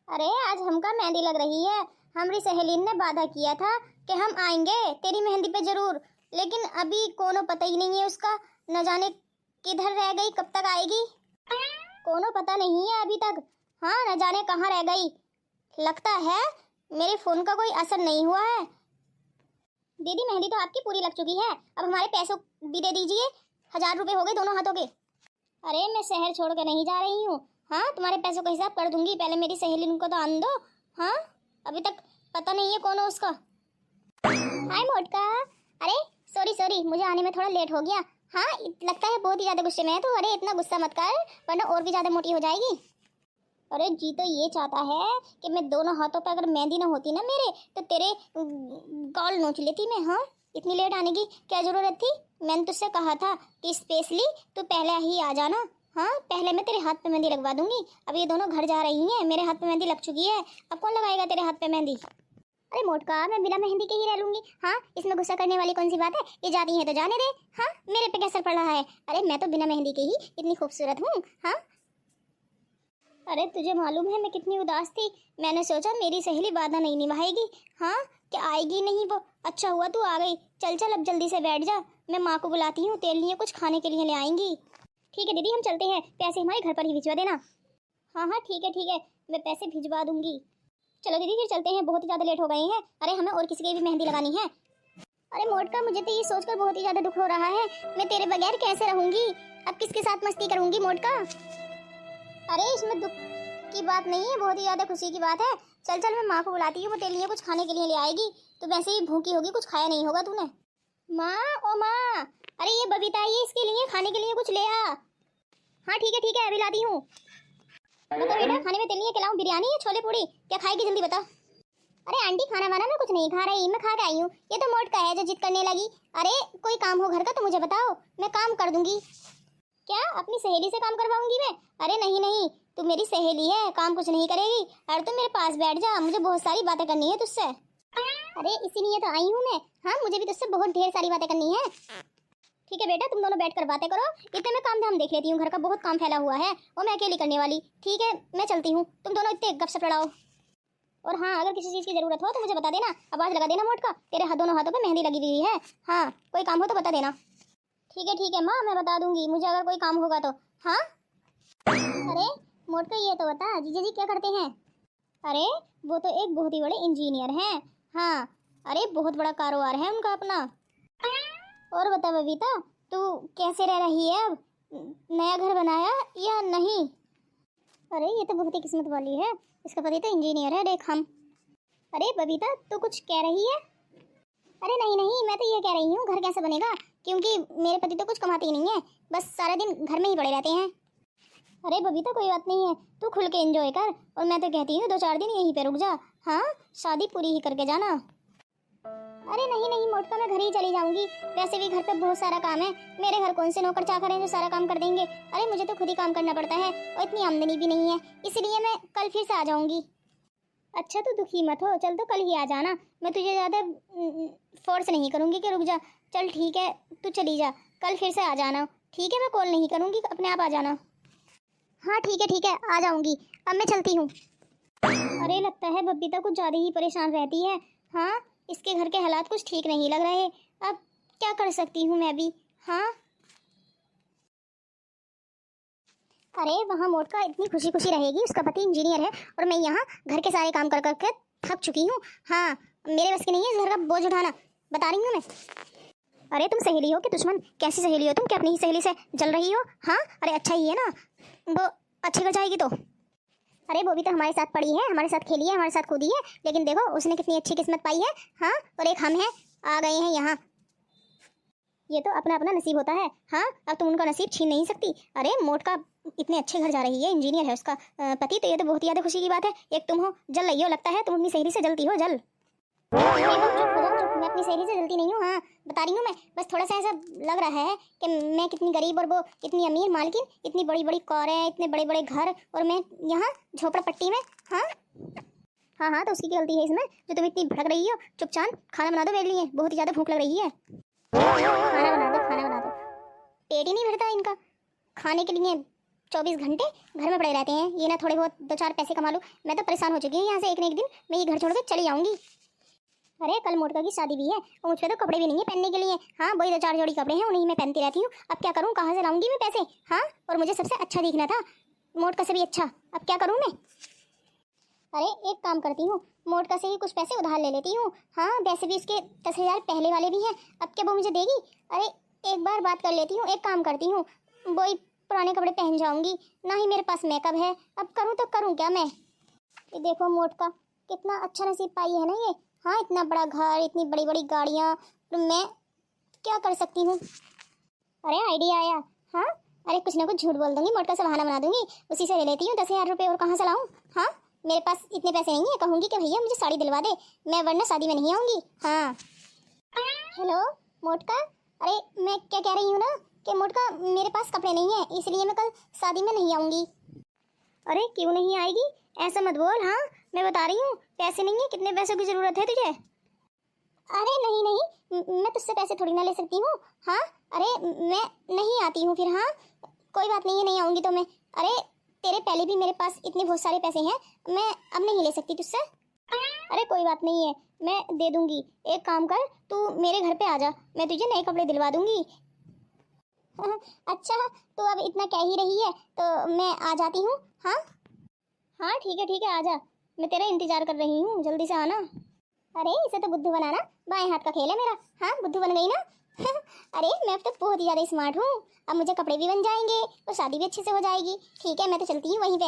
अरे आज हमका मेहंदी लग रही है। हमारी सहेली ने वादा किया था कि हम आएंगे तेरी मेहंदी पे जरूर, लेकिन अभी कोनो पता ही नहीं है उसका। न जाने किधर रह गई, कब तक आएगी, कोनो पता नहीं है अभी तक। हाँ, न जाने कहाँ रह गई। लगता है मेरे फोन का कोई असर नहीं हुआ है। दीदी मेहंदी तो आपकी पूरी लग चुकी है, अब हमारे पैसों भी दे दीजिए। 1000 रुपये हो गए दोनों हाथों के। अरे मैं शहर छोड़ कर नहीं जा रही हूँ। हाँ, तुम्हारे पैसों का हिसाब कर दूंगी, पहले मेरी सहेली को तो आने दो। हाँ, अभी तक पता नहीं है कौन है उसका। हाय मोटका। अरे सॉरी सॉरी, मुझे आने में थोड़ा लेट हो गया। हाँ, लगता है बहुत ही ज़्यादा गुस्से में है तो। अरे इतना गुस्सा मत कर, वरना और भी ज़्यादा मोटी हो जाएगी। अरे जी तो ये चाहता है कि मैं दोनों हाथों पर अगर मेहंदी ना होती ना मेरे, तो तेरे गाल नोच लेती मैं। हाँ, इतनी लेट आने की क्या ज़रूरत थी? मैंने तुझसे कहा था कि स्पेशली तू पहले ही आ जाना। हाँ, पहले मैं तेरे हाथ पे मेहंदी लगवा दूंगी। अब ये दोनों घर जा रही हैं, मेरे हाथ पे मेहंदी लग चुकी है, अब कौन लगाएगा तेरे हाथ पे मेहंदी? अरे मोटका, मैं बिना मेहंदी के ही रह लूंगी। हाँ, इसमें गुस्सा करने वाली कौन सी बात है? ये जाती है तो जाने दे। हाँ, मेरे पे क्या असर पड़ रहा है? अरे मैं तो बिना मेहंदी के ही इतनी खूबसूरत हूँ। हाँ, अरे तुझे मालूम है मैं कितनी उदास थी। मैंने सोचा मेरी सहेली वादा नहीं निभाएगी। हाँ, क्या आएगी नहीं वो। अच्छा हुआ तू आ गई। चल चल अब जल्दी से बैठ जा, मैं माँ को बुलाती हूँ, तेरे लिए कुछ खाने के लिए ले आएंगी। ठीक है दीदी, हम चलते हैं, पैसे हमारे घर पर ही भिजवा देना। हाँ हाँ ठीक है, मैं पैसे भिजवा दूंगी। चलो दीदी फिर चलते हैं, बहुत ही ज़्यादा लेट हो गए हैं। अरे हमें और किसी की भी मेहंदी लगानी है। अरे मोटका, मुझे तो ये सोचकर बहुत ही ज़्यादा दुख हो रहा है, मैं तेरे बगैर कैसे रहूंगी? अब किसके साथ मस्ती करूंगी मोटका? अरे इसमें दुख की बात नहीं है, बहुत ही ज़्यादा खुशी की बात है। चल चल, मैं माँ को बुलाती हूँ, वो तेरे लिए कुछ खाने के लिए ले आएगी। तो वैसे ही भूखी होगी, कुछ खाया नहीं होगा तूने। माँ, ओ माँ, अरे ये बबीता आई है, इसके लिए खाने के लिए कुछ ले आ। हाँ ठीक है, अभी लाती हूँ। बता बेटा, खाने में तेरे लिए खिलाऊं? बिरयानी या छोले पूड़ी, क्या खाएगी जल्दी बता। अरे आंटी, खाना वाना मैं कुछ नहीं खा रही, मैं खा के आई हूँ। ये तो मोटका है जो जिद करने लगी। अरे कोई काम हो घर का तो मुझे बताओ, मैं काम कर दूंगी। क्या अपनी सहेली से काम करवाऊंगी मैं? अरे नहीं नहीं, तू मेरी सहेली है, काम कुछ नहीं करेगी। अरे तू मेरे पास बैठ जा, मुझे बहुत सारी बातें करनी है तुझसे। अरे इसीलिए तो आई हूँ मैं। हाँ, मुझे भी तुझसे बहुत ढेर सारी बातें करनी है। ठीक है बेटा, तुम दोनों बैठ कर बातें करो, इतने मैं काम धाम देख लेती हूँ, घर का बहुत काम फैला हुआ है और मैं अकेली करने वाली। ठीक है, मैं चलती हूँ, तुम दोनों इतने गपशप लड़ाओ। और हाँ, अगर किसी चीज़ की ज़रूरत हो तो मुझे बता देना, आवाज़ लगा देना मोटका, तेरे दोनों हाथों पे मेहंदी लगी हुई है। हाँ, कोई काम हो तो बता देना। ठीक है माँ, मैं बता दूंगी, मुझे अगर कोई काम होगा तो। हाँ, अरे मोटका, ये तो बता जीजा जी क्या करते हैं? अरे वो तो एक बहुत ही बड़े इंजीनियर हैं। हाँ, अरे बहुत बड़ा कारोबार है उनका अपना। और बता बबीता, तू कैसे रह रही है अब? नया घर बनाया या नहीं? अरे ये तो बहुत ही किस्मत वाली है, इसका पति तो इंजीनियर है, देख हम। अरे बबीता, तू कुछ कह रही है? अरे नहीं नहीं, मैं तो ये कह रही हूँ घर कैसे बनेगा, क्योंकि मेरे पति तो कुछ कमाते ही नहीं है, बस सारा दिन घर में ही पड़े रहते हैं। अरे बबीता कोई बात नहीं है, तू खुल के एंजॉय कर, और मैं तो कहती हूँ 2-4 दिन यहीं पे रुक जा। हाँ, शादी पूरी ही करके जाना। अरे नहीं नहीं मोटका, मैं घर ही चली जाऊंगी, वैसे भी घर पे बहुत सारा काम है। मेरे घर कौन से नौकर चाकर हैं जो सारा काम कर देंगे? अरे मुझे तो खुद ही काम करना पड़ता है, और इतनी आमदनी भी नहीं है, इसलिए मैं कल फिर से आ जाऊंगी। अच्छा तो दुखी मत हो, चल तो कल ही आ जाना, मैं तुझे ज़्यादा फोर्स नहीं करूँगी कि रुक जा। चल ठीक है, तू चली जा, कल फिर से आ जाना। ठीक है, मैं कॉल नहीं करूँगी, अपने आप आ जाना। हाँ ठीक है, आ जाऊँगी, अब मैं चलती हूँ। अरे लगता है बबीता कुछ ज़्यादा ही परेशान रहती है। हाँ, इसके घर के हालात कुछ ठीक नहीं लग रहे, अब क्या कर सकती हूँ मैं भी। हाँ, अरे वहाँ मोटका इतनी खुशी खुशी रहेगी, उसका पति इंजीनियर है और मैं यहाँ घर के सारे काम कर करके थक चुकी हूँ। हाँ, मेरे बस की नहीं है इस घर का बोझ उठाना, बता रही हूँ मैं। अरे तुम सहेली हो कि दुश्मन? कैसी सहेली हो तुम, क्या अपनी ही सहेली से जल रही हो? हाँ, अरे अच्छा ही है ना, वो अच्छी कर जाएगी तो। अरे वो भी तो हमारे साथ पढ़ी है, हमारे साथ खेली है, हमारे साथ कूदी है, लेकिन देखो उसने कितनी अच्छी किस्मत पाई है। हाँ, और एक हम हैं, आ गए हैं यहाँ। ये तो अपना अपना नसीब होता है। हाँ, अब तुम उनका नसीब छीन नहीं सकती। अरे मोटका इतने अच्छे घर जा रही है, इंजीनियर है उसका पति, तो ये तो बहुत ही ज़्यादा खुशी की बात है। एक तुम हो, जल रही हो, लगता है तुम अपनी सहेली से जलती हो, जल। चुप हो जाओ, चुप, मैं अपनी सहेली से जलती नहीं हूँ। हाँ, बता रही हूँ मैं, बस थोड़ा सा ऐसा लग रहा है कि मैं कितनी गरीब और वो इतनी अमीर मालकिन, इतनी बड़ी बड़ी कारें, इतने बड़े बड़े घर, और मैं यहाँ झोपड़ा पट्टी में। हाँ हाँ, तो उसकी क्या गलती है इसमें जो तुम इतनी भड़क रही हो? चुपचाप खाना बना दो मेरे लिए, बहुत ही ज़्यादा भूख लग रही है। खाना बना दो, पेट ही नहीं भरता इनका, खाने के लिए 24 घंटे घर में पड़े रहते हैं, ये ना थोड़े बहुत 2-4 पैसे कमा लूँ। मैं तो परेशान हो चुकी हूँ यहाँ से, एक न एक दिन मैं ये घर छोड़ कर चली जाऊँगी। अरे कल मोटका की शादी भी है और मुझ पे तो कपड़े भी नहीं है पहनने के लिए। हाँ वही 2-4 जोड़ी कपड़े हैं, उन्हीं में पहनती रहती हूँ। अब क्या करूँ, कहाँ से लाऊंगी मैं पैसे? हाँ और मुझे सबसे अच्छा दिखना था, मोटका से भी अच्छा। अब क्या करूँ मैं? अरे एक काम करती हूँ, मोटका से ही कुछ पैसे उधार ले लेती हूँ। हाँ वैसे भी इसके 10,000 पहले वाले भी हैं, अब क्या वो मुझे देगी? अरे एक बार बात कर लेती हूँ, एक काम करती हूँ, वही पुराने कपड़े पहन जाऊँगी। ना ही मेरे पास मेकअप है, अब करूँ तो करूँ क्या मैं? ये देखो मोटका, कितना अच्छा नसीब पाई है ना ये। हाँ इतना बड़ा घर, इतनी बड़ी बड़ी गाड़ियाँ, तो मैं क्या कर सकती हूँ? अरे आइडिया आया। हाँ अरे कुछ ना कुछ झूठ बोल दूंगी, मोटका से बहाना बना दूंगी, उसी से ले लेती हूँ 10,000 रुपये। और कहाँ से लाऊं? हाँ मेरे पास इतने पैसे नहीं है, कहूँगी कि भैया मुझे साड़ी दिलवा दे, मैं वरना शादी में नहीं आऊँगी। हाँ हेलो मोटका, अरे मैं क्या कह रही हूँ ना कि मोटका मेरे पास कपड़े नहीं है, इसलिए मैं कल शादी में नहीं आऊँगी। अरे क्यों नहीं आएगी, ऐसा मत बोल। हाँ मैं बता रही हूँ पैसे नहीं है, कितने पैसों की ज़रूरत है तुझे? अरे नहीं नहीं, मैं तुझसे पैसे थोड़ी ना ले सकती हूँ। हाँ अरे मैं नहीं आती हूँ फिर। हाँ कोई बात नहीं है, नहीं आऊँगी तो मैं। अरे तेरे पहले भी मेरे पास इतने बहुत सारे पैसे हैं, मैं अब नहीं ले सकती तुझसे। अरे कोई बात नहीं है, मैं दे दूँगी। एक काम कर, तू मेरे घर पे आ जा, मैं तुझे नए कपड़े दिलवा दूँगी। अच्छा तू अब इतना कह ही रही है तो मैं आ जाती हूँ। हाँ हाँ ठीक है आ जा, मैं तेरा इंतज़ार कर रही हूँ, जल्दी से आना। अरे इसे तो बुद्धू बनाना बाएं हाथ का खेल है मेरा। हाँ बुद्धू बन गई ना। अरे मैं अब तो बहुत ही ज़्यादा स्मार्ट हूँ, अब मुझे कपड़े भी बन जाएंगे और शादी भी अच्छे से हो जाएगी। ठीक है मैं तो चलती हूँ वहीं पे।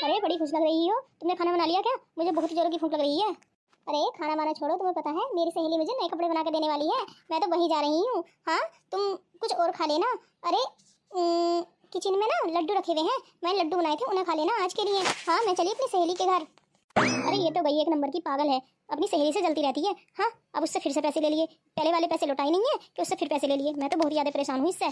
अरे बड़ी खुश लग रही हो, तुमने खाना बना लिया क्या? मुझे बहुत जोरों की भूख लग रही है। अरे खाना वाना छोड़ो, तुम्हें पता है मेरी सहेली मुझे नए कपड़े बना के देने वाली है, मैं तो वहीं जा रही हूँ। हाँ तुम कुछ और खा लेना। अरे किचन में ना लड्डू रखे हुए हैं, मैंने लड्डू बनाए थे, उन्हें खा लेना आज के लिए। हाँ मैं चली अपनी सहेली के घर। अरे ये तो गई एक नंबर की पागल है, अपनी सहेली से जलती रहती है। हाँ अब उससे फिर से पैसे ले लिए, पहले वाले पैसे लौटाए नहीं है कि उससे फिर पैसे ले लिए। मैं तो बहुत ज़्यादा परेशान हूँ इससे।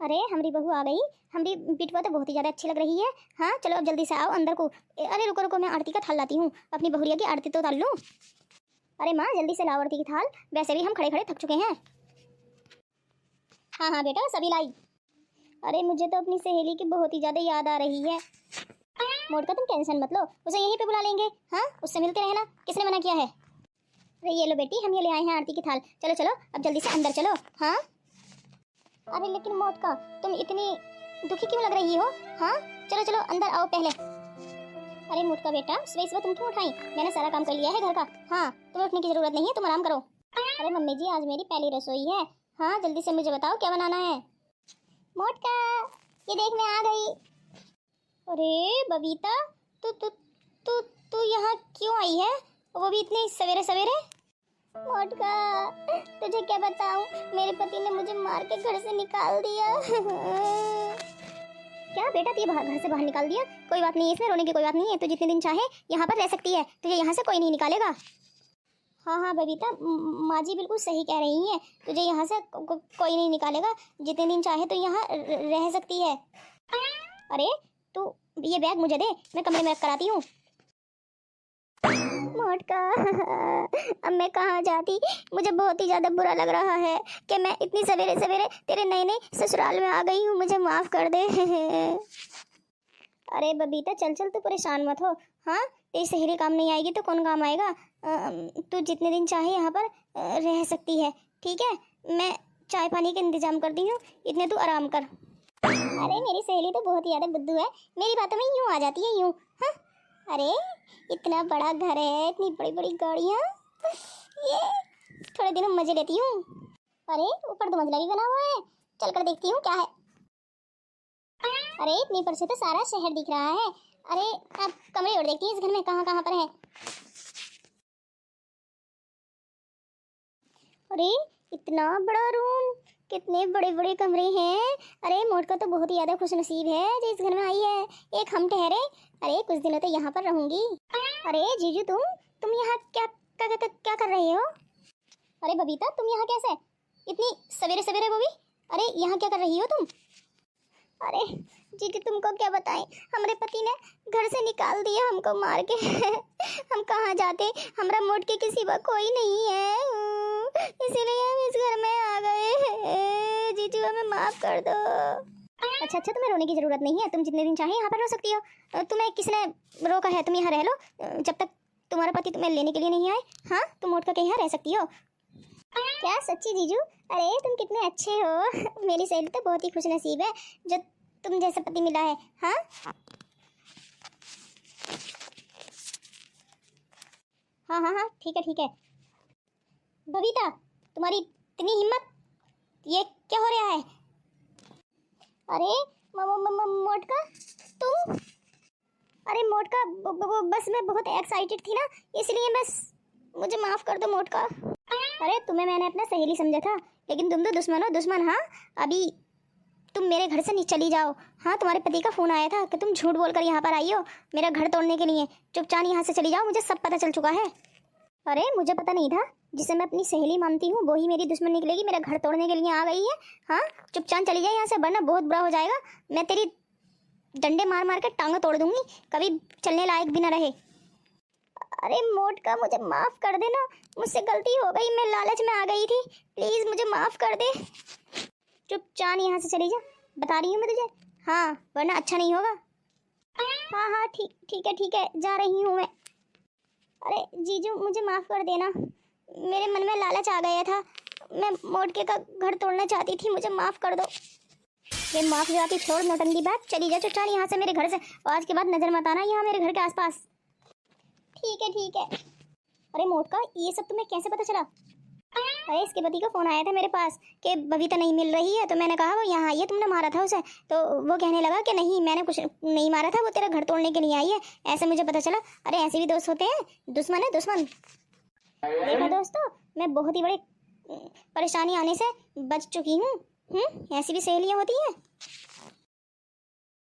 अरे हमारी बहू आ गई, हमारी बिटवा तो बहुत ही ज़्यादा अच्छी लग रही है। हाँ चलो अब जल्दी से आओ अंदर को। अरे रुको रुको, मैं आरती का थाल लाती हूँ, अपनी बहुरिया की आरती तो उतार लूँ। अरे माँ जल्दी से लाओ आरती की थाल, वैसे भी हम खड़े खड़े थक चुके हैं। हाँ हाँ बेटा सभी लाई। अरे मुझे तो अपनी सहेली की बहुत ही ज़्यादा याद आ रही है। मोटका तुम टेंशन मत लो, उसे यहीं पे बुला लेंगे। हाँ उससे मिलते रहना, किसने मना किया है? अरे ये लो बेटी, हम ये ले आए हैं आरती की थाल, चलो चलो अब जल्दी से अंदर चलो। हाँ अरे लेकिन मोटका तुम इतनी दुखी क्यों लग रही हो? हाँ चलो चलो अंदर आओ पहले। अरे मोटका बेटा सुबह सुबह तुम क्यों उठाई? मैंने सारा काम कर लिया है घर का। हाँ तुम्हें उठने की जरूरत नहीं है, तुम आराम करो। अरे मम्मी जी आज मेरी पहली रसोई है। हाँ जल्दी से मुझे बताओ क्या बनाना है। मोटका ये देख मैं आ गई। अरे बबीता तू तू तू तू यहाँ क्यों आई है, वो भी इतने सवेरे सवेरे? मोटका तुझे क्या बताऊं, मेरे पति ने मुझे मार के घर से निकाल दिया। क्या बेटा तुझे घर से बाहर निकाल दिया? कोई बात नहीं, इसमें रोने की कोई बात नहीं है, तू जितने दिन चाहे यहाँ पर रह सकती है, तुझे यहाँ से कोई नहीं निकालेगा। हाँ हाँ बबीता माँ जी बिल्कुल सही कह रही हैं, तुझे यहाँ से कोई नहीं निकालेगा, जितने दिन चाहे तो यहाँ रह सकती है। अरे तू ये बैग मुझे दे, मैं कमरे में रख कर आती हूँ। मोटका अब मैं कहाँ जाती, मुझे बहुत ही ज़्यादा बुरा लग रहा है कि मैं इतनी सवेरे सवेरे तेरे नए नए ससुराल में आ गई हूँ, मुझे माफ़ कर दे। अरे बबीता चल चल तू परेशान मत हो। हाँ तेरी सहेली काम नहीं आएगी तो कौन काम आएगा? तू जितने दिन चाहे यहाँ पर रह सकती है, ठीक है? मैं चाय पानी का इंतजाम करती हूँ, इतने तू आराम कर। अरे मेरी सहेली तो बहुत ही ज़्यादा बुद्धू है, मेरी बातों में यूँ आ जाती है यूँ। हाँ अरे इतना बड़ा घर है, इतनी बड़ी बड़ी गाड़ियाँ, ये थोड़े दिन मजे लेती हूँ। अरे ऊपर 2 मंजिला भी बना हुआ है, चल कर देखती हूँ क्या है। अरे इतनी पर से तो सारा शहर दिख रहा है। अरे आप कमरे और देखती हैं इस घर में कहाँ कहाँ पर है। अरे इतना बड़ा रूम, कितने बड़े बड़े कमरे हैं। अरे मोटका तो बहुत ही ज़्यादा खुशनसीब है जो इस घर में आई है। एक हम ठहरे, अरे कुछ दिनों तो यहाँ पर रहूंगी। अरे जीजू तुम यहाँ क्या कर रहे हो? अरे बबीता तुम यहाँ कैसे, इतनी सवेरे सवेरे? वो भी अरे यहाँ क्या कर रही हो तुम? अरे जीजू तुमको क्या बताएं, हमारे पति ने घर से निकाल दिया हमको मार के। हम कहाँ जाते, हमारा मोटके के सिवा कोई नहीं है, इसीलिए हम इस घर में आ गए। जीजू हमें माफ कर दो। अच्छा अच्छा, तुम्हें रोने की जरूरत नहीं है, तुम जितने दिन चाहे यहाँ पर रह सकती हो। तुम्हें किसने रोका है? तुम यहाँ रह लो जब तक तुम्हारा पति तुम्हें लेने के लिए नहीं आए। हाँ, तुम उठ कर यहाँ रह सकती हो। क्या सच्ची जीजू? अरे तुम कितने अच्छे हो। मेरी सहेली तो बहुत ही खुश नसीब है जो तुम जैसा पति मिला है। हाँ हाँ हाँ हाँ, ठीक है ठीक है। बबीता, तुम्हारी इतनी हिम्मत, ये क्या हो रहा है? अरे मोटका, तुम? अरे मोटका, बस मैं बहुत एक्साइटेड थी ना, इसलिए बस मुझे माफ कर दो मोटका। अरे तुम्हें मैंने अपना सहेली समझा था, लेकिन तुम तो दुश्मन हो, दुश्मन। हाँ, अभी तुम मेरे घर से नहीं चली जाओ। हाँ, तुम्हारे पति का फोन आया था कि तुम झूठ बोलकर यहाँ पर आई हो मेरा घर तोड़ने के लिए। चुपचाप यहाँ से चली जाओ, मुझे सब पता चल चुका है। अरे मुझे पता नहीं था, जिसे मैं अपनी सहेली मानती हूँ वो ही मेरी दुश्मन निकलेगी, मेरा घर तोड़ने के लिए आ गई है। हाँ, चुपचाप चली जाए यहाँ से, वरना बहुत बुरा हो जाएगा। मैं तेरी डंडे मार मार कर टांगें तोड़ दूंगी, कभी चलने लायक भी ना रहे। अरे मोटका, मुझे माफ कर देना, मुझसे गलती हो गई, मैं लालच में आ गई थी, प्लीज मुझे माफ कर दे। चुपचाप यहाँ से चली जा, बता रही हूँ मैं तुझे। हाँ, वरना अच्छा नहीं होगा। हाँ हाँ, ठीक है, जा रही हूँ मैं। अरे जीजू, मुझे माफ कर देना, मेरे मन में लालच आ गया था, मैं मोटके का घर तोड़ना चाहती थी, मुझे माफ कर दो। ये माफ जाती छोड़ नौटंकी बात, चली जा चुपचाप यहाँ से मेरे घर से, और आज के बाद नजर मत आना यहाँ मेरे घर के आसपास। ठीक है। अरे मोटका, ये सब तुम्हें कैसे पता चला? अरे इसके पति का फोन आया था मेरे पास कि बबीता नहीं मिल रही है, तो मैंने कहा वो यहाँ आई है, तुमने मारा था उसे। तो वो कहने लगा कि नहीं, मैंने कुछ नहीं मारा था, वो तेरा घर तोड़ने के लिए आई है, ऐसे मुझे पता चला। अरे ऐसे भी दोस्त होते हैं, दुश्मन है दुश्मन। देखो दोस्तों, मैं बहुत ही बड़े परेशानी आने से बच चुकी हूँ। ऐसी भी सहेलियाँ होती हैं।